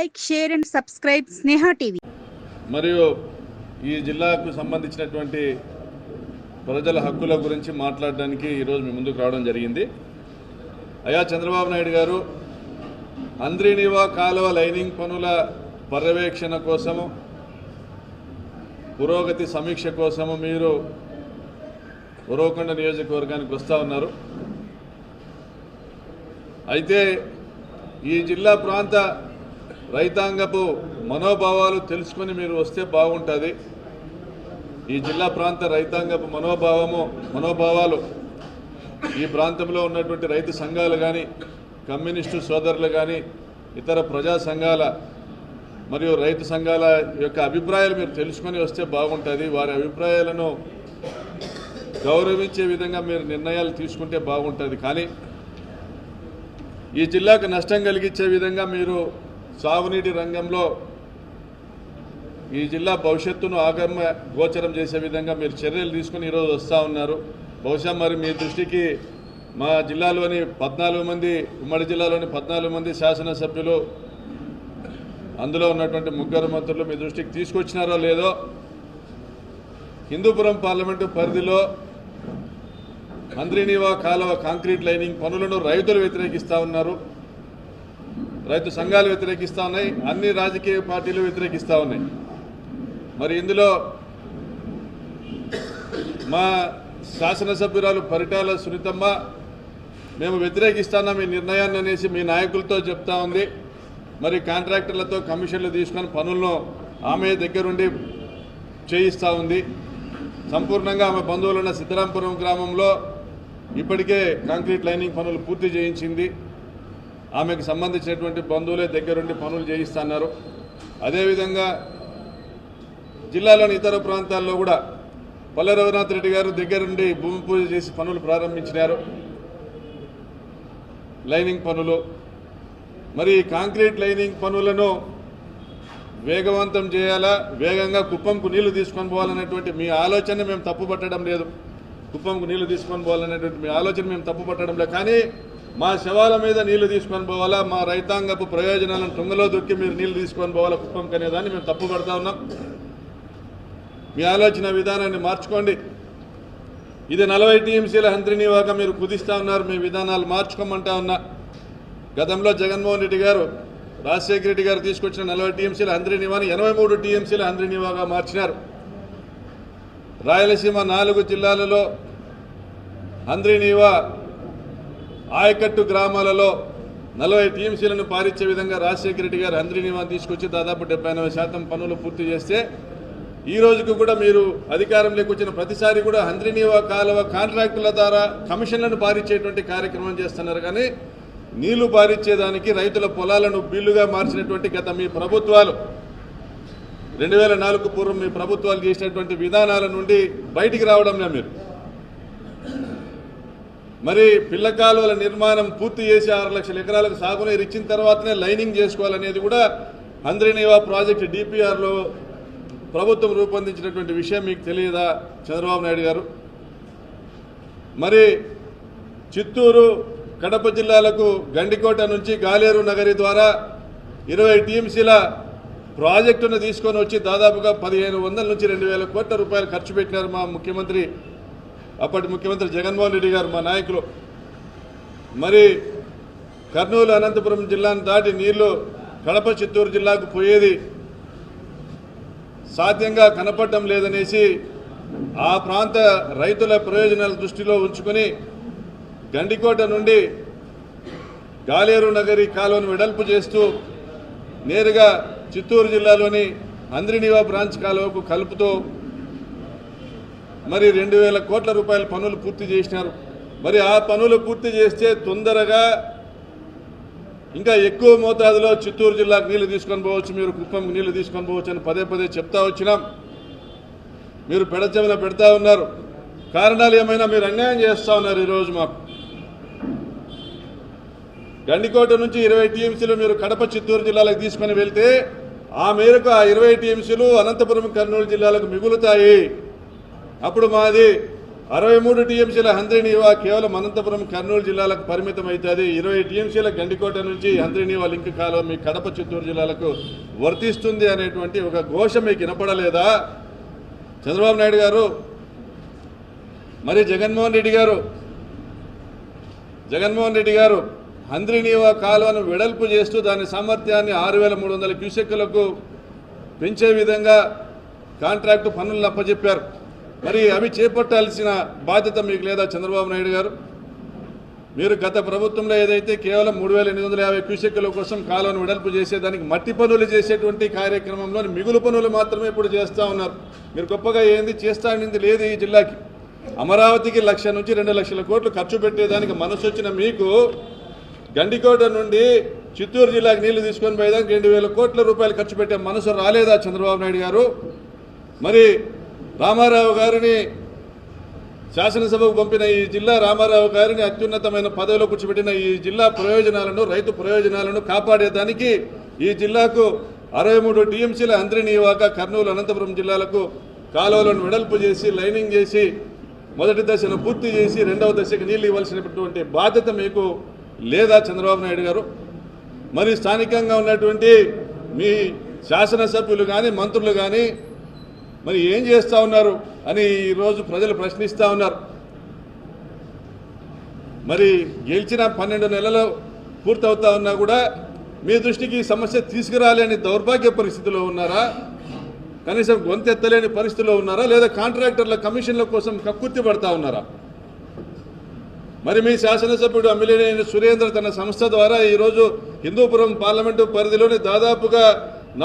Like, share and subscribe Sneha TV. మరియు ఈ జిల్లాకు సంబంధించినటువంటి ప్రజల హక్కుల గురించి మాట్లాడడానికి ఈరోజు మీ ముందుకు రావడం జరిగింది. అయ్యా చంద్రబాబు నాయుడు గారు, అంద్రినివా కాలువ లైనింగ్ పనుల పర్యవేక్షణ కోసము, పురోగతి సమీక్ష కోసము మీరు ఉరవకొండ నియోజకవర్గానికి వస్తూ ఉన్నారు. అయితే ఈ జిల్లా ప్రాంత రైతాంగపు మనోభావాలు తెలుసుకొని మీరు వస్తే బాగుంటుంది. ఈ జిల్లా ప్రాంత రైతాంగపు మనోభావాలు ఈ ప్రాంతంలో ఉన్నటువంటి రైతు సంఘాలు కానీ, కమ్యూనిస్టు సోదరులు కానీ, ఇతర ప్రజా సంఘాల మరియు రైతు సంఘాల యొక్క అభిప్రాయాలు మీరు తెలుసుకొని వస్తే బాగుంటుంది. వారి అభిప్రాయాలను గౌరవించే విధంగా మీరు నిర్ణయాలు తీసుకుంటే బాగుంటుంది. కానీ ఈ జిల్లాకు నష్టం కలిగించే విధంగా మీరు సాగునీటి రంగంలో ఈ జిల్లా భవిష్యత్తును ఆగమ గోచరం చేసే విధంగా మీరు చర్యలు తీసుకుని ఈరోజు వస్తూ ఉన్నారు. బహుశా మరి మీ దృష్టికి మా జిల్లాలోని 14 మంది, ఉమ్మడి జిల్లాలోని 14 మంది శాసనసభ్యులు, అందులో ఉన్నటువంటి 3 మంత్రులు మీ దృష్టికి తీసుకొచ్చినారో లేదో, హిందూపురం పార్లమెంటు పరిధిలో అంద్రినివా కాలువ కాంక్రీట్ లైనింగ్ పనులను రైతులు వ్యతిరేకిస్తూ ఉన్నారు, రైతు సంఘాలు వ్యతిరేకిస్తూ ఉన్నాయి, అన్ని రాజకీయ పార్టీలు వ్యతిరేకిస్తూ ఉన్నాయి. మరి ఇందులో మా శాసనసభ్యురాలు పరిటాల సునీతమ్మ మేము వ్యతిరేకిస్తాం ఈ నిర్ణయాన్ని అనేసి మీ నాయకులతో చెప్తా ఉంది. మరి కాంట్రాక్టర్లతో కమిషన్లు తీసుకొని పనులను ఆమె దగ్గరుండి చేయిస్తూ ఉంది. సంపూర్ణంగా ఆమె బంధువులున్న సిద్ధరాంపురం గ్రామంలో ఇప్పటికే కాంక్రీట్ లైనింగ్ పనులు పూర్తి చేయించింది. ఆమెకు సంబంధించినటువంటి బంధువులే దగ్గరుండి పనులు చేయిస్తున్నారు. అదేవిధంగా జిల్లాలోని ఇతర ప్రాంతాల్లో కూడా పల్లె రఘునాథ్ రెడ్డి గారు దగ్గరుండి భూమి పూజ చేసి పనులు ప్రారంభించినారు, లైనింగ్ పనులు. మరి కాంక్రీట్ లైనింగ్ పనులను వేగవంతం చేయాలా, వేగంగా కుప్పంకు నీళ్లు తీసుకొని పోవాలనేటువంటి మీ ఆలోచన మేము తప్పుపట్టడం లేదు. కుప్పంకు నీళ్లు తీసుకొని పోవాలనేటువంటి మీ ఆలోచన మేము తప్పుపట్టడం లేదు. కానీ మా శవాల మీద నీళ్లు తీసుకొని పోవాలా, మా రైతాంగపు ప్రయోజనాలను తుంగలో దొక్కి మీరు నీళ్లు తీసుకొని పోవాలా కుప్పంకి అనేదాన్ని మేము తప్పుపడతా ఉన్నాం. మీ ఆలోచన విధానాన్ని మార్చుకోండి. ఇది 40 టీఎంసీల అంద్రినివాగా మీరు కుదిస్తూ ఉన్నారు. మీ విధానాలు మార్చుకోమంటా ఉన్నా. గతంలో జగన్మోహన్ రెడ్డి గారు, రాజశేఖర రెడ్డి గారు తీసుకొచ్చిన 40 టీఎంసీల అంద్రినివాని 83 టీఎంసీల అంద్రినివాగా మార్చినారు. రాయలసీమ 4 జిల్లాలలో అంద్రినివా ఆయకట్టు గ్రామాలలో 40 టీఎంసీలను పారించే విధంగా రాజశేఖర రెడ్డి గారు అంద్రినివాని తీసుకొచ్చి దాదాపు 70-80% పనులు పూర్తి చేస్తే, ఈ రోజుకు కూడా మీరు అధికారంలోకి వచ్చిన ప్రతిసారి కూడా అంద్రినివా కాలువ కాంట్రాక్టుల ద్వారా కమిషన్లను పారించేటువంటి కార్యక్రమం చేస్తున్నారు. కానీ నీళ్లు పారించేదానికి రైతుల పొలాలను బిల్లుగా మార్చినటువంటి గత మీ ప్రభుత్వాలు, 2004కు పూర్వం మీ ప్రభుత్వాలు చేసినటువంటి విధానాల నుండి బయటికి రావడంలో మీరు మరి పిల్ల కాలువల నిర్మాణం పూర్తి చేసి 6 లక్షల ఎకరాలకు సాగునీరు ఇచ్చిన తర్వాతనే లైనింగ్ చేసుకోవాలనేది కూడా అంద్రినివా ప్రాజెక్టు డిపిఆర్లో ప్రభుత్వం రూపొందించినటువంటి విషయం మీకు తెలియదా చంద్రబాబు నాయుడు గారు? మరి చిత్తూరు, కడప జిల్లాలకు గండికోట నుంచి గాలేరు నగరి ద్వారా 20 టీఎంసీల ప్రాజెక్టును తీసుకొని వచ్చి దాదాపుగా 1500 నుంచి 2000 కోట్ల రూపాయలు ఖర్చు పెట్టినారు మా ముఖ్యమంత్రి, అప్పటి ముఖ్యమంత్రి జగన్మోహన్ రెడ్డి గారు, మా నాయకులు. మరి కర్నూలు, అనంతపురం జిల్లాను దాటి నీళ్లు కడప, చిత్తూరు జిల్లాకు పోయేది సాధ్యంగా కనపడటం లేదనేసి ఆ ప్రాంత రైతుల ప్రయోజనాల దృష్టిలో ఉంచుకొని గండికోట నుండి గాలేరు నగరి కాలువను వెడల్పు చేస్తూ నేరుగా చిత్తూరు జిల్లాలోని అంద్రినివా బ్రాంచ్ కాలువకు కలుపుతూ మరి 2000 కోట్ల రూపాయల పనులు పూర్తి చేసినారు. మరి ఆ పనులు పూర్తి చేస్తే తొందరగా ఇంకా ఎక్కువ మోతాదులో చిత్తూరు జిల్లాకు నీళ్లు తీసుకొని పోవచ్చు, మీరు కుప్పంకి నీళ్లు తీసుకొని పోవచ్చు అని పదే చెప్తా వచ్చినాం. మీరు పెడచెవిన పెడతా ఉన్నారు. కారణాలు ఏమైనా మీరు అన్యాయం చేస్తూ ఉన్నారు. ఈరోజు మాకు గండికోట నుంచి 20 టీఎంసీలు మీరు కడప, చిత్తూరు జిల్లాలకు తీసుకొని వెళ్తే ఆ మేరకు ఆ 20 టీఎంసీలు అనంతపురం, కర్నూలు జిల్లాలకు మిగులుతాయి. అప్పుడు మాది 63 టీఎంసీల హంద్రీనీవా కేవలం అనంతపురం కర్నూలు జిల్లాలకు పరిమితం అవుతుంది. 20 టీఎంసీల గండికోట నుంచి హంద్రీనీవా లింక్ కాలువ మీ కడప చిత్తూరు జిల్లాలకు వర్తిస్తుంది అనేటువంటి ఒక ఘోష మీకు వినపడలేదా చంద్రబాబు నాయుడు గారు? మరి జగన్మోహన్ రెడ్డి గారు హంద్రీనీవా కాలువను వెడల్పు చేస్తూ దాని సామర్థ్యాన్ని 6300 క్యూసెక్కులకు పెంచే విధంగా కాంట్రాక్టు పనులను అప్పచెప్పారు. మరి అవి చేపట్టాల్సిన బాధ్యత మీకు లేదా చంద్రబాబు నాయుడు గారు? మీరు గత ప్రభుత్వంలో ఏదైతే కేవలం 3850 క్యూసెక్కుల కోసం కాలువను వెడల్పు చేసేదానికి మట్టి పనులు చేసేటువంటి కార్యక్రమంలోని మిగులు పనులు మాత్రమే ఇప్పుడు చేస్తూ ఉన్నారు. మీరు గొప్పగా ఏంది చేస్తానింది లేదు. ఈ జిల్లాకి అమరావతికి 1,00,000 నుంచి 2 లక్షల కోట్లు ఖర్చు పెట్టేదానికి మనసు వచ్చిన మీకు గండికోట నుండి చిత్తూరు జిల్లాకు నీళ్లు తీసుకొని పోయేదానికి 2,000 కోట్ల రూపాయలు ఖర్చు పెట్టే మనసు రాలేదా చంద్రబాబు నాయుడు గారు? మరి రామారావు గారిని శాసనసభకు పంపిన ఈ జిల్లా రామారావు గారిని అత్యున్నతమైన పదవిలో కూర్చోబెట్టిన ఈ జిల్లా ప్రయోజనాలను రైతు ప్రయోజనాలను కాపాడేదానికి ఈ జిల్లాకు 63 టీఎంసీల హంద్రీనీవాక కర్నూలు అనంతపురం జిల్లాలకు కాలువలను వెడల్పు చేసి లైనింగ్ చేసి మొదటి దశను పూర్తి చేసి రెండవ దశకు నీళ్లు ఇవ్వాల్సినటువంటి బాధ్యత మీకు లేదా చంద్రబాబు నాయుడు గారు? మరి స్థానికంగా ఉన్నటువంటి మీ శాసనసభ్యులు కానీ మంత్రులు కానీ మరి ఏం చేస్తూ ఉన్నారు అని ఈరోజు ప్రజలు ప్రశ్నిస్తూ ఉన్నారు. మరి గెలిచిన 12 నెలలు పూర్తవుతా ఉన్నా కూడా మీ దృష్టికి ఈ సమస్య తీసుకురాలేని దౌర్భాగ్య పరిస్థితిలో ఉన్నారా? కనీసం గొంతెత్తలేని పరిస్థితిలో ఉన్నారా? లేదా కాంట్రాక్టర్ల కమిషన్ల కోసం కక్కుర్తి పడతా ఉన్నారా? మరి మీ శాసనసభ్యుడు అమ్మిలేని సురేంద్ర తన సంస్థ ద్వారా ఈరోజు హిందూపురం పార్లమెంటు పరిధిలోని దాదాపుగా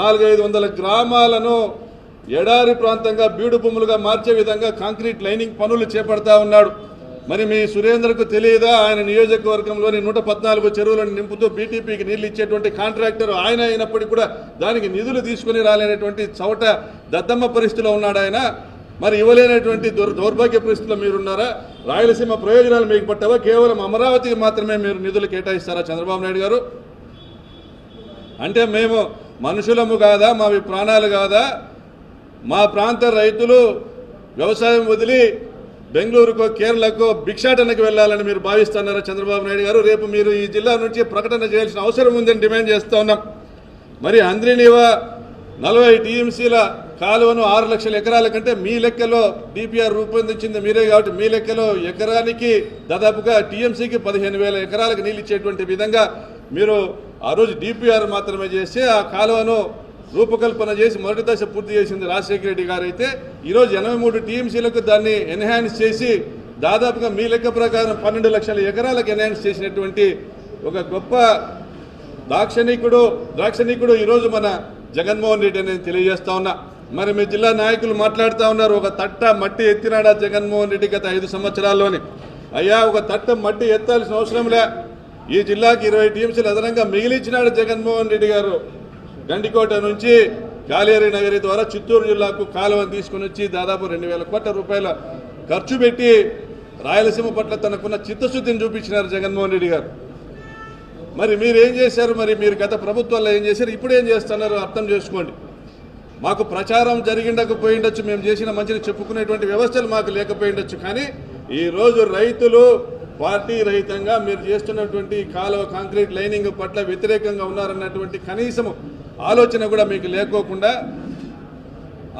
400-500 గ్రామాలను ఎడారి ప్రాంతంగా బీడు భూములుగా మార్చే విధంగా కాంక్రీట్ లైనింగ్ పనులు చేపడతా ఉన్నాడు. మరి మీ సురేంద్రకు తెలియదా? ఆయన నియోజకవర్గంలోని 114 చెరువులను నింపుతూ బీటీపీకి నీళ్లు ఇచ్చేటువంటి కాంట్రాక్టర్ ఆయన అయినప్పటికీ కూడా దానికి నిధులు తీసుకుని రాలేనటువంటి చౌట దద్దమ్మ పరిస్థితిలో ఉన్నాడు ఆయన. మరి ఇవ్వలేనటువంటి దౌర్భాగ్య పరిస్థితిలో మీరున్నారా? రాయలసీమ ప్రయోజనాలు మీకు పట్టవా? కేవలం అమరావతికి మాత్రమే మీరు నిధులు కేటాయిస్తారా చంద్రబాబు నాయుడు గారు? అంటే మేము మనుషులము కాదా? మావి ప్రాణాలు కాదా? మా ప్రాంత రైతులు వ్యవసాయం వదిలి బెంగళూరుకో కేరళకో భిక్షాటనకు వెళ్ళాలని మీరు భావిస్తున్నారా చంద్రబాబు నాయుడు గారు? రేపు మీరు ఈ జిల్లా నుంచి ప్రకటన చేయాల్సిన అవసరం ఉందని డిమాండ్ చేస్తూ ఉన్నాం. మరి హంద్రీనీవా 40 టీఎంసీల కాలువను 6 లక్షల ఎకరాల కంటే మీ లెక్కలో డిపిఆర్ రూపొందించింది మీరే కాబట్టి మీ లెక్కలో ఎకరానికి దాదాపుగా టీఎంసీకి 15,000 ఎకరాలకు నీళ్ళు ఇచ్చేటువంటి విధంగా మీరు ఆ రోజు డిపిఆర్ మాత్రమే చేసి ఆ కాలువను రూపకల్పన చేసి మొదటి దశ పూర్తి చేసింది రాజశేఖర రెడ్డి గారు. అయితే ఈరోజు 83 టీఎంసీలకు దాన్ని ఎన్హాన్స్ చేసి దాదాపుగా మీ లెక్క ప్రకారం 12 లక్షల ఎకరాలకు ఎన్హాన్స్ చేసినటువంటి ఒక గొప్ప దాక్షణికుడు ఈరోజు మన జగన్మోహన్ రెడ్డి అనేది తెలియజేస్తా ఉన్నా. మరి మీ జిల్లా నాయకులు మాట్లాడుతూ ఉన్నారు, ఒక తట్ట మట్టి ఎత్తినాడా జగన్మోహన్ రెడ్డి గత 5 సంవత్సరాల్లోని? అయ్యా, ఒక తట్ట మట్టి ఎత్తాల్సిన అవసరం లే. ఈ జిల్లాకి 20 టీఎంసీలు అదనంగా మిగిలించినాడు జగన్మోహన్ రెడ్డి గారు. గండికోట నుంచి కాళేరి నగరి ద్వారా చిత్తూరు జిల్లాకు కాలువను తీసుకుని వచ్చి దాదాపు 2,000 కోట్ల రూపాయల ఖర్చు పెట్టి రాయలసీమ పట్ల తనకున్న చిత్తశుద్ధిని చూపించినారు జగన్మోహన్ రెడ్డి గారు. మరి మీరు ఏం చేశారు? మరి మీరు గత ప్రభుత్వాల్లో ఏం చేశారు? ఇప్పుడు ఏం చేస్తున్నారు అర్థం చేసుకోండి. మాకు ప్రచారం జరిగిండకపోయిండొచ్చు, మేము చేసిన మంచిని చెప్పుకునేటువంటి వ్యవస్థలు మాకు లేకపోయిండొచ్చు, కానీ ఈరోజు రైతులు పార్టీ రహితంగా మీరు చేస్తున్నటువంటి కాలువ కాంక్రీట్ లైనింగ్ పట్ల వ్యతిరేకంగా ఉన్నారన్నటువంటి కనీసం ఆలోచన కూడా మీకు లేకోకుండా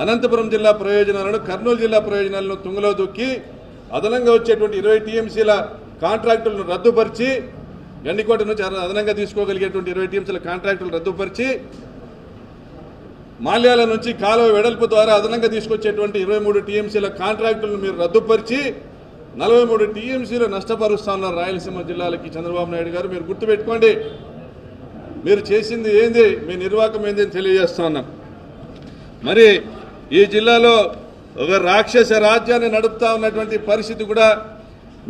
అనంతపురం జిల్లా ప్రయోజనాలను కర్నూలు జిల్లా ప్రయోజనాలను తుంగలో దొక్కి అదనంగా వచ్చేటువంటి 20 టీఎంసీల కాంట్రాక్టులను రద్దుపరిచి గండికోట నుంచి అదనంగా తీసుకోగలిగేటువంటి 20 టీఎంసీల కాంట్రాక్టులు రద్దుపరిచి మాల్యాల నుంచి కాలువ వెడల్పు ద్వారా అదనంగా తీసుకొచ్చేటువంటి 23 టీఎంసీల కాంట్రాక్టులను మీరు రద్దుపరిచి 43 టీఎంసీలు నష్టపరుస్తా ఉన్నారు రాయలసీమ జిల్లాలకి. చంద్రబాబు నాయుడు గారు మీరు గుర్తుపెట్టుకోండి, మీరు చేసింది ఏంది, మీ నిర్వాహకం ఏంది అని తెలియజేస్తా ఉన్నాం. మరి ఈ జిల్లాలో ఒక రాక్షస రాజ్యాన్ని నడుపుతా ఉన్నటువంటి పరిస్థితి కూడా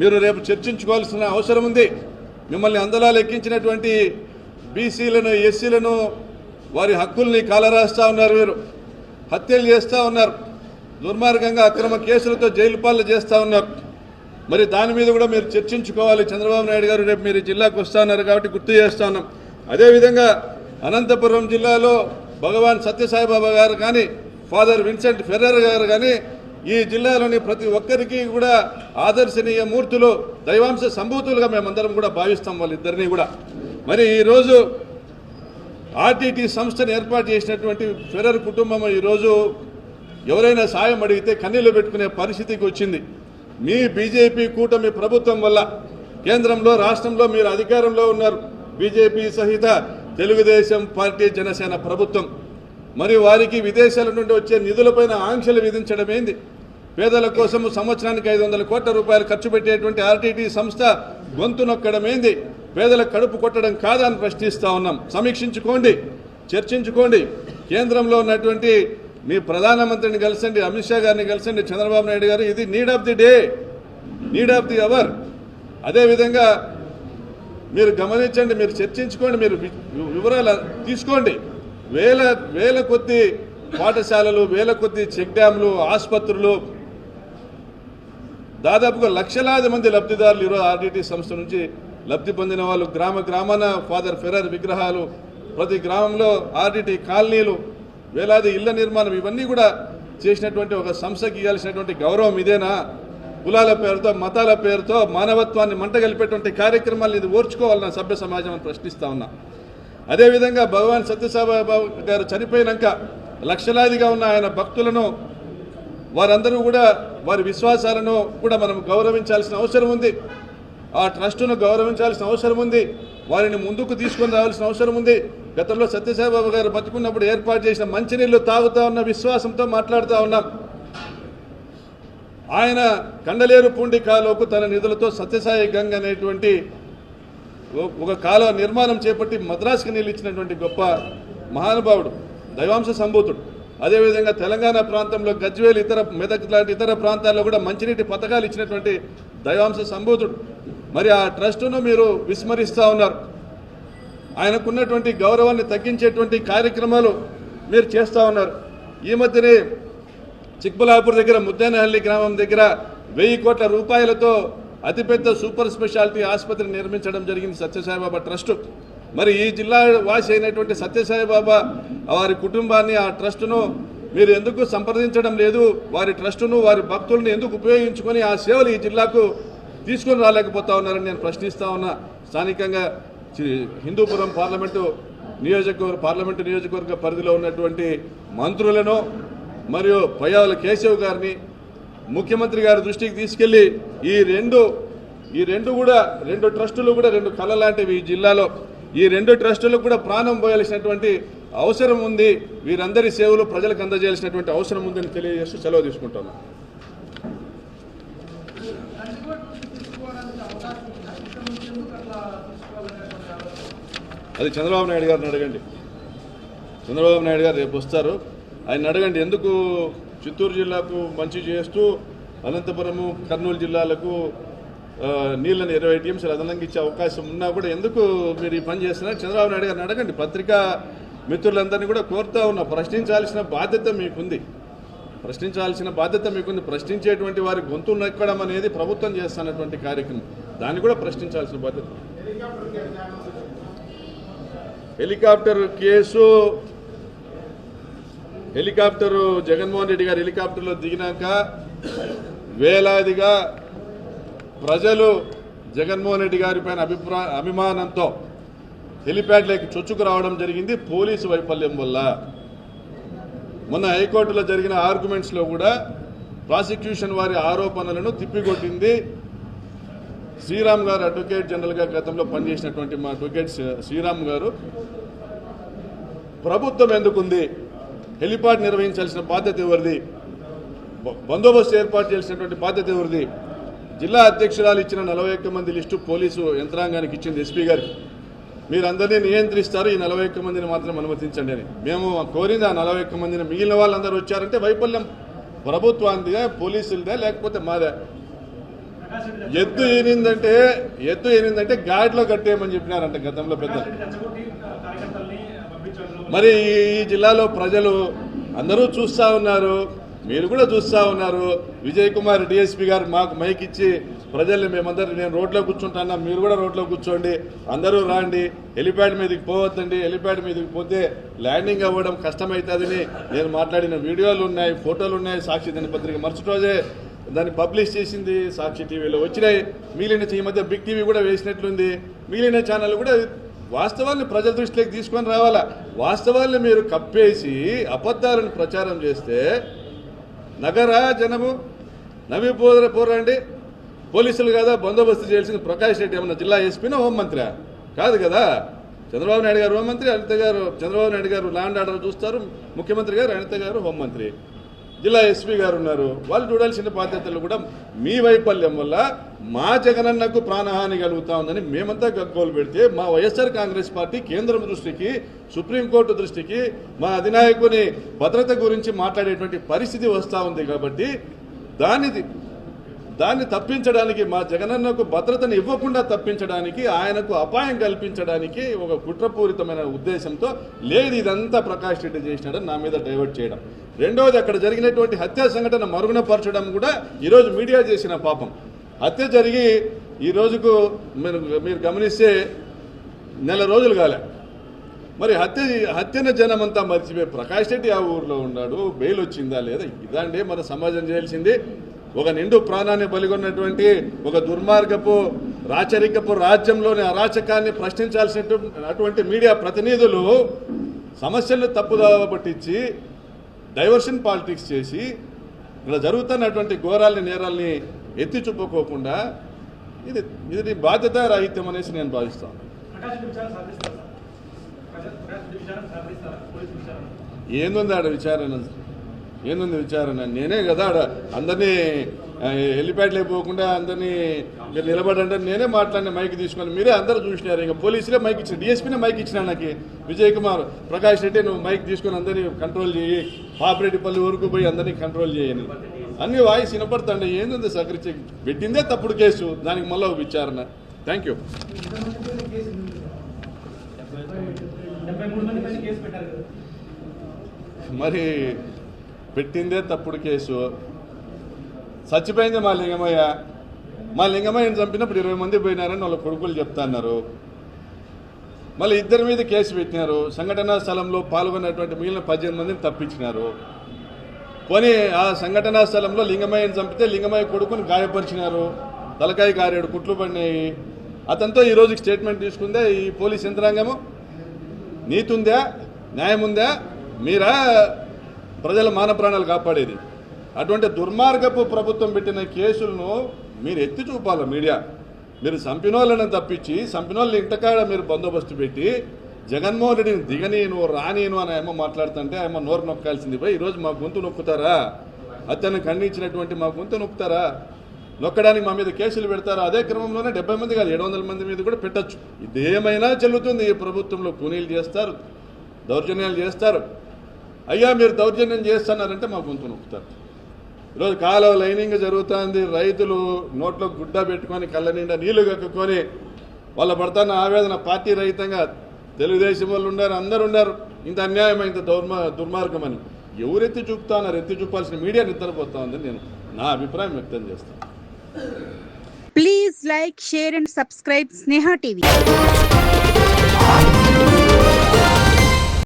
మీరు రేపు చర్చించుకోవాల్సిన అవసరం ఉంది. మిమ్మల్ని అందలాలు ఎక్కించినటువంటి బీసీలను ఎస్సీలను వారి హక్కుల్ని కాలరాస్తూ ఉన్నారు, మీరు హత్యలు చేస్తూ ఉన్నారు, దుర్మార్గంగా అక్రమ కేసులతో జైలు పాలన చేస్తూ ఉన్నారు. మరి దాని మీద కూడా మీరు చర్చించుకోవాలి చంద్రబాబు నాయుడు గారు. రేపు మీరు జిల్లాకు వస్తూ ఉన్నారు కాబట్టి గుర్తు చేస్తూ ఉన్నాం. అదేవిధంగా అనంతపురం జిల్లాలో భగవాన్ సత్యసాయిబాబా గారు కానీ ఫాదర్ విన్సెంట్ ఫెర్రర్ గారు కానీ ఈ జిల్లాలోని ప్రతి ఒక్కరికి కూడా ఆదర్శనీయ మూర్తులు, దైవాంశ సంభూతులుగా మేమందరం కూడా భావిస్తాం వాళ్ళిద్దరినీ కూడా. మరి ఈరోజు ఆర్టీటీ సంస్థను ఏర్పాటు చేసినటువంటి ఫెరర్ కుటుంబం ఈరోజు ఎవరైనా సాయం అడిగితే కన్నీళ్లు పెట్టుకునే పరిస్థితికి వచ్చింది. మీ బీజేపీ కూటమి ప్రభుత్వం వల్ల కేంద్రంలో, రాష్ట్రంలో మీరు అధికారంలో ఉన్నారు. బీజేపీ సహిత తెలుగుదేశం పార్టీ, జనసేన ప్రభుత్వం. మరి వారికి విదేశాల నుండి వచ్చే నిధులపైన ఆంక్షలు విధించడం ఏంది? పేదల కోసం సంవత్సరానికి 500 కోట్ల రూపాయలు ఖర్చు పెట్టేటువంటి ఆర్టీటీ సంస్థ గొంతు నొక్కడం ఏంది? పేదల కడుపు కొట్టడం కాదా అని ప్రశ్నిస్తూ ఉన్నాం. సమీక్షించుకోండి, చర్చించుకోండి. కేంద్రంలో ఉన్నటువంటి మీ ప్రధానమంత్రిని కలిసండి, అమిత్ షా గారిని కలిసండి, చంద్రబాబు నాయుడు గారు. ఇది need of the day, need of the hour. అదేవిధంగా మీరు గమనించండి, మీరు చర్చించుకోండి, మీరు వివరాలు తీసుకోండి. వేల కొద్ది పాఠశాలలు, వేల కొద్ది చెక్ డ్యాంలు, ఆసుపత్రులు, దాదాపుగా లక్షలాది మంది లబ్ధిదారులు ఈరోజు ఆర్టీటీ సంస్థ నుంచి లబ్ధి పొందిన వాళ్ళు. గ్రామాన ఫాదర్ ఫెరర్ విగ్రహాలు, ప్రతి గ్రామంలో ఆర్టీటీ కాలనీలు, వేలాది ఇళ్ల నిర్మాణం, ఇవన్నీ కూడా చేసినటువంటి ఒక సంస్థకి ఇవ్వాల్సినటువంటి గౌరవం ఇదేనా? కులాల పేరుతో, మతాల పేరుతో మానవత్వాన్ని మంటగలిపేటువంటి కార్యక్రమాలు ఇది ఓర్చుకోవాలన్న సభ్య సమాజం అని ప్రశ్నిస్తా ఉన్నా. అదేవిధంగా భగవాన్ సత్యసాయిబాబా గారు చనిపోయినాక లక్షలాదిగా ఉన్న ఆయన భక్తులను, వారందరూ కూడా వారి విశ్వాసాలను కూడా మనం గౌరవించాల్సిన అవసరం ఉంది. ఆ ట్రస్టును గౌరవించాల్సిన అవసరం ఉంది. వారిని ముందుకు తీసుకొని రావాల్సిన అవసరం ఉంది. గతంలో సత్యసాయిబాబా గారు బతుకున్నప్పుడు ఏర్పాటు చేసిన మంచినీళ్లు తాగుతా ఉన్న విశ్వాసంతో మాట్లాడుతూ ఉన్నాం. ఆయన కండలేరు పూండి కాలువకు తన నిధులతో సత్యసాయి గంగ అనేటువంటి ఒక కాలువ నిర్మాణం చేపట్టి మద్రాసుకి నీళ్ళు ఇచ్చినటువంటి గొప్ప మహానుభావుడు, దైవాంశ సంభూతుడు. అదేవిధంగా తెలంగాణ ప్రాంతంలో గజ్వేల్, మెదక్ లాంటి ఇతర ప్రాంతాల్లో కూడా మంచినీటి పథకాలు ఇచ్చినటువంటి దైవాంశ సంభూతుడు. మరి ఆ ట్రస్టును మీరు విస్మరిస్తూ ఉన్నారు. ఆయనకున్నటువంటి గౌరవాన్ని తగ్గించేటువంటి కార్యక్రమాలు మీరు చేస్తూ ఉన్నారు. ఈ మధ్యనే చిక్బలాపూర్ దగ్గర ముద్దేనహల్లి గ్రామం దగ్గర 1000 కోట్ల రూపాయలతో అతిపెద్ద సూపర్ స్పెషాలిటీ ఆసుపత్రి నిర్మించడం జరిగింది సత్యసాయిబాబా ట్రస్టు. మరి ఈ జిల్లా వాసి అయినటువంటి సత్యసాయిబాబా వారి కుటుంబాన్ని, ఆ ట్రస్టును మీరు ఎందుకు సంప్రదించడం లేదు? వారి ట్రస్టును, వారి భక్తులను ఎందుకు ఉపయోగించుకొని ఆ సేవలు ఈ జిల్లాకు తీసుకొని రాలేకపోతా ఉన్నారని నేను ప్రశ్నిస్తా ఉన్నా. స్థానికంగా హిందూపురం పార్లమెంటు నియోజకవర్గ పరిధిలో ఉన్నటువంటి మంత్రులను మరియు పయ్యావుల కేశవ్ గారిని ముఖ్యమంత్రి గారి దృష్టికి తీసుకెళ్లి ఈ రెండు ట్రస్టులు కూడా 2 కళ లాంటివి ఈ జిల్లాలో. ఈ 2 ట్రస్టులకు కూడా ప్రాణం పోయాల్సినటువంటి అవసరం ఉంది. వీరందరి సేవలు ప్రజలకు అందజేయాల్సినటువంటి అవసరం ఉందని తెలియజేస్తూ సెలవు తీసుకుంటున్నాను. అది చంద్రబాబు నాయుడు గారిని అడగండి. చంద్రబాబు నాయుడు గారు రేపు వస్తారు, ఆయన అడగండి. ఎందుకు చిత్తూరు జిల్లాకు మంచి చేస్తూ అనంతపురము, కర్నూలు జిల్లాలకు నీళ్ళని 20 టీఎంసీలు అదనంగా ఇచ్చే అవకాశం ఉన్నా కూడా ఎందుకు మీరు ఈ పని చేస్తున్నారు? చంద్రబాబు నాయుడు గారిని అడగండి. పత్రికా మిత్రులందరినీ కూడా కోరుతా ఉన్నా, ప్రశ్నించాల్సిన బాధ్యత మీకుంది. ప్రశ్నించేటువంటి వారి గొంతు నొక్కడం అనేది ప్రభుత్వం చేస్తున్నటువంటి కార్యక్రమం. దాన్ని కూడా ప్రశ్నించాల్సిన బాధ్యత. హెలికాప్టర్ కేసు, జగన్మోహన్ రెడ్డి గారు హెలికాప్టర్లో దిగినాక వేలాదిగా ప్రజలు జగన్మోహన్ రెడ్డి గారి పైన అభిమానంతో హెలిప్యాడ్లోకి చొచ్చుకు రావడం జరిగింది పోలీసు వైఫల్యం వల్ల. మొన్న హైకోర్టులో జరిగిన ఆర్గ్యుమెంట్స్లో కూడా ప్రాసిక్యూషన్ వారి ఆరోపణలను తిప్పికొట్టింది శ్రీరామ్ గారు, అడ్వకేట్ జనరల్గా గతంలో పనిచేసినటువంటి మా అడ్వకేట్ శ్రీరామ్ గారు. ప్రభుత్వం ఎందుకుంది? హెలిపాడ్ నిర్వహించాల్సిన బాధ్యత ఎవరిది? బందోబస్తు ఏర్పాటు చేయాల్సినటువంటి బాధ్యత ఎవరిది? జిల్లా అధ్యక్షురాలు ఇచ్చిన 41 మంది లిస్టు పోలీసు యంత్రాంగానికి ఇచ్చింది ఎస్పీ గారికి. మీరు అందరినీ నియంత్రిస్తారు, ఈ 41 మందిని మాత్రం అనుమతించండి అని. మేము కోరింది ఆ 41 మందిని. మిగిలిన వాళ్ళందరూ వచ్చారంటే వైఫల్యం ప్రభుత్వానిదిగా, పోలీసులదే, లేకపోతే మాదే. ఎద్దు ఏనిందంటే గాడిలో కట్టేయమని చెప్పినారంట గతంలో పెద్దలు. మరి ఈ జిల్లాలో ప్రజలు అందరూ చూస్తూ ఉన్నారు. మీరు కూడా చూస్తూ ఉన్నారు. విజయ్ కుమార్ డిఎస్పీ గారు మాకు మైక్ ఇచ్చి ప్రజల్ని మేమందరూ నేను రోడ్లో కూర్చుంటున్నా, మీరు కూడా రోడ్లో కూర్చోండి, అందరూ రాండి, హెలిప్యాడ్ మీదకి పోవద్దండి, హెలిప్యాడ్ మీదకి పోతే ల్యాండింగ్ అవ్వడం కష్టమవుతుందని నేను మాట్లాడిన వీడియోలు ఉన్నాయి, ఫోటోలు ఉన్నాయి. సాక్షి దినపత్రిక మరుసటి రోజే దాన్ని పబ్లిష్ చేసింది, సాక్షి టీవీలో వచ్చినాయి. మిగిలిన ఈ మధ్య బిగ్ టీవీ కూడా వేసినట్లుంది. మిగిలిన ఛానల్ కూడా వాస్తవాన్ని ప్రజల దృష్టిలోకి తీసుకొని రావాలా. వాస్తవాన్ని మీరు కప్పేసి అబద్ధాలను ప్రచారం చేస్తే నగర జనము నవ్విపోరండి. పోలీసులు కదా బందోబస్తు చేయాల్సింది ప్రకాష్ రెడ్డి ఏమన్నా జిల్లా ఎస్పీనా హోంమంత్రి కాదు కదా. చంద్రబాబు నాయుడు గారు హోంమంత్రి, అనిత గారు చంద్రబాబు నాయుడు గారు ల్యాండ్ ఆర్డర్ చూస్తారు, ముఖ్యమంత్రి గారు అనిత గారు హోంమంత్రి, జిల్లా ఎస్పీ గారు ఉన్నారు. వాళ్ళు చూడాల్సిన బాధ్యతలు కూడా మీ వైఫల్యం వల్ల మా జగనన్నకు ప్రాణహాని కలుగుతా ఉందని మేమంతా గగ్గోలు పెడితే మా వైఎస్ఆర్ కాంగ్రెస్ పార్టీ కేంద్రం దృష్టికి, సుప్రీంకోర్టు దృష్టికి మా అధినాయకుని భద్రత గురించి మాట్లాడేటువంటి పరిస్థితి వస్తూ ఉంది. కాబట్టి దాన్ని తప్పించడానికి, మా జగనన్నకు భద్రతను ఇవ్వకుండా తప్పించడానికి, ఆయనకు అపాయం కల్పించడానికి ఒక కుట్రపూరితమైన ఉద్దేశంతో లేదు ఇదంతా ప్రకాష్ రెడ్డి చేసినాడని నా మీద డైవర్ట్ చేయడం. రెండోది, అక్కడ జరిగినటువంటి హత్యా సంఘటన మరుగునపరచడం కూడా ఈరోజు మీడియా చేసిన పాపం. హత్య జరిగి ఈ రోజుకు మీరు గమనిస్తే నెల రోజులు కాలే. మరి హత్యన జనమంతా మర్చిపోయి ప్రకాష్ రెడ్డి ఆ ఊర్లో ఉన్నాడు, బెయిల్ వచ్చిందా లేదా, ఇదండి మన సమాజం చేయాల్సింది. ఒక నిండు ప్రాణాన్ని బలిగొన్నటువంటి ఒక దుర్మార్గపు రాచరికపు రాజ్యంలోని అరాచకాన్ని ప్రశ్నించాల్సినటువంటి మీడియా ప్రతినిధులు సమస్యలను తప్పుదావ పట్టించి డైవర్షన్ పాలిటిక్స్ చేసి ఇలా జరుగుతున్నటువంటి ఘోరాల్ని నేరాల్ని ఎత్తి చూపుకోకుండా ఇది బాధ్యత రాహిత్యం అనేసి నేను భావిస్తాను. ఏందుంది ఆడ విచారణ? ఏందుంది విచారణ? నేనే కదా ఆడ అందరినీ హెలిప్యాడ్ లేకపోకుండా అందరినీ మీరు నిలబడంటే నేనే మాట్లాడిన మైక్ తీసుకొని మీరే అందరూ చూసినారు. ఇంకా పోలీసులే మైక్ ఇచ్చిన, డిఎస్పీనే మైక్ ఇచ్చిన నాకు విజయ్ కుమార్, ప్రకాష్ రెడ్డి నువ్వు మైక్ తీసుకొని అందరినీ కంట్రోల్ చేయి, పాపిరెడ్డిపల్లి వరకు పోయి అందరినీ కంట్రోల్ చేయని అన్ని వాయిస్ వినపడుతుండే. ఏంది సకరించి పెట్టిందే తప్పుడు కేసు, దానికి మళ్ళీ విచారణ. Thank you. మరి పెట్టిందే తప్పుడు కేసు, చచ్చిపోయింది మా లింగమయ్యని చంపినప్పుడు 20 మంది పోయినారని వాళ్ళ కొడుకులు చెప్తున్నారు. మళ్ళీ ఇద్దరి మీద కేసు పెట్టినారు. సంఘటనా స్థలంలో పాల్గొన్నటువంటి మిగిలిన 18 మందిని తప్పించినారు. పోనీ ఆ సంఘటనా స్థలంలో లింగమయ్యని చంపితే లింగమయ్య కొడుకుని గాయపరిచినారు, తలకాయ 6 కుట్లు పడినాయి. అతనితో ఈ రోజుకి స్టేట్మెంట్ తీసుకుందే ఈ పోలీస్ యంత్రాంగము. నీతి ఉందా, న్యాయం ఉందా? మీరా ప్రజల మాన ప్రాణాలు కాపాడేది? అటువంటి దుర్మార్గపు ప్రభుత్వం పెట్టిన కేసులను మీరు ఎత్తి చూపాలి మీడియా. మీరు చంపినోళ్ళని తప్పించి చంపినోళ్ళని ఇంతకాడ మీరు బందోబస్తు పెట్టి జగన్మోహన్ రెడ్డిని దిగనీను రానీను అని ఏమో మాట్లాడుతుంటే ఏమో నోరు నొక్కాల్సింది పోయి ఈరోజు మా గొంతు నొక్కుతారా? హత్యను ఖండించినటువంటి మా గొంతు నొక్కుతారా? నొక్కడానికి మా మీద కేసులు పెడతారా? అదే క్రమంలోనే 70 మంది కాదు 700 మంది మీద కూడా పెట్టచ్చు. ఇదేమైనా చెల్లుతుంది. ఈ ప్రభుత్వంలో కూనీలు చేస్తారు, దౌర్జన్యాలు చేస్తారు. అయ్యా మీరు దౌర్జన్యం చేస్తున్నారంటే మా గొంతు నొక్కుతారు. ఈరోజు కాలువ లైనింగ్ జరుగుతుంది, రైతులు నోట్లో గుడ్డ పెట్టుకొని కళ్ళ నిండా నీళ్లు కక్కుకొని వాళ్ళ పడుతున్న ఆవేదన పార్టీ రహితంగా తెలుగుదేశం వాళ్ళు ఉన్నారు, అందరు ఉన్నారు. ఇంత అన్యాయం, ఇంత దుర్మార్గం అని ఎవరెత్తి చూపుతా ఉన్నారు? ఎత్తి చూపాల్సిన మీడియా నిద్రపోతా ఉందని నేను నా అభిప్రాయం వ్యక్తం చేస్తాను. Please like, share and subscribe Sneha TV.